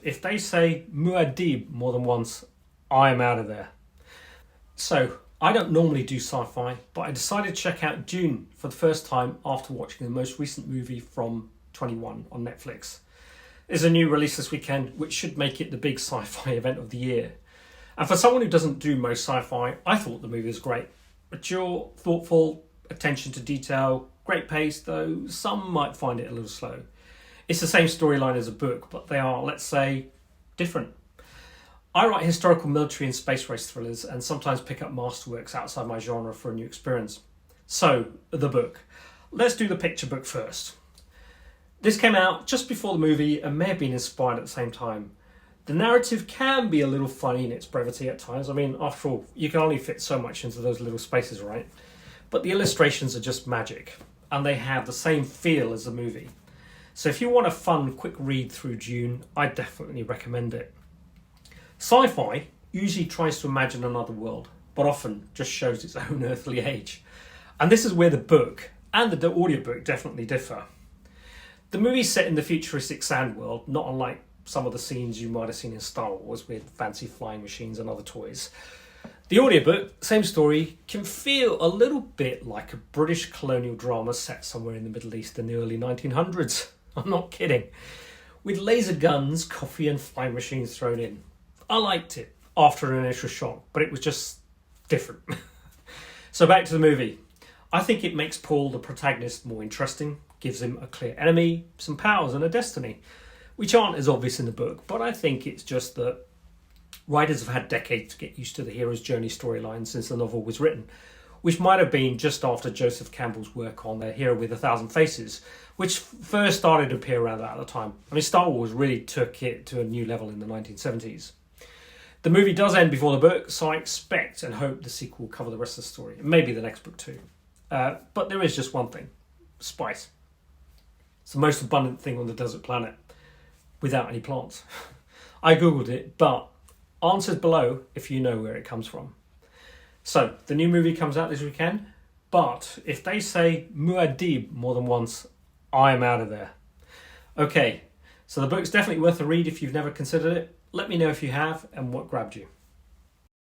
If they say Muad'Dib more than once, I am out of there. So, I don't normally do sci-fi, but I decided to check out Dune for the first time after watching the most recent movie from 21 on Netflix. There's a new release this weekend, which should make it the big sci-fi event of the year. And for someone who doesn't do most sci-fi, I thought the movie was great. Mature, thoughtful, attention to detail, great pace, though some might find it a little slow. It's the same storyline as a book, but they are, let's say, different. I write historical, military and space race thrillers and sometimes pick up masterworks outside my genre for a new experience. So, the book. Let's do the picture book first. This came out just before the movie and may have been inspired at the same time. The narrative can be a little funny in its brevity at times. I mean, after all, you can only fit so much into those little spaces, right? But the illustrations are just magic, and they have the same feel as the movie. So if you want a fun, quick read through Dune, I definitely recommend it. Sci-fi usually tries to imagine another world, but often just shows its own earthly age. And this is where the book and the audiobook definitely differ. The movie's set in the futuristic sand world, not unlike some of the scenes you might have seen in Star Wars with fancy flying machines and other toys. The audiobook, same story, can feel a little bit like a British colonial drama set somewhere in the Middle East in the early 1900s. I'm not kidding. With laser guns, coffee and flying machines thrown in. I liked it after an initial shock, but it was just different. So back to the movie. I think it makes Paul, the protagonist, more interesting, gives him a clear enemy, some powers and a destiny, which aren't as obvious in the book, but I think it's just that writers have had decades to get used to the hero's journey storyline since the novel was written, which might have been just after Joseph Campbell's work on The Hero with a Thousand Faces, which first started to appear around that time. I mean, Star Wars really took it to a new level in the 1970s. The movie does end before the book, so I expect and hope the sequel will cover the rest of the story, and maybe the next book too. But there is just one thing. Spice. It's the most abundant thing on the desert planet, without any plants. I googled it, but answers below if you know where it comes from. So, the new movie comes out this weekend, but if they say Muad'Dib more than once, I am out of there. Okay, so the book's definitely worth a read if you've never considered it. Let me know if you have and what grabbed you.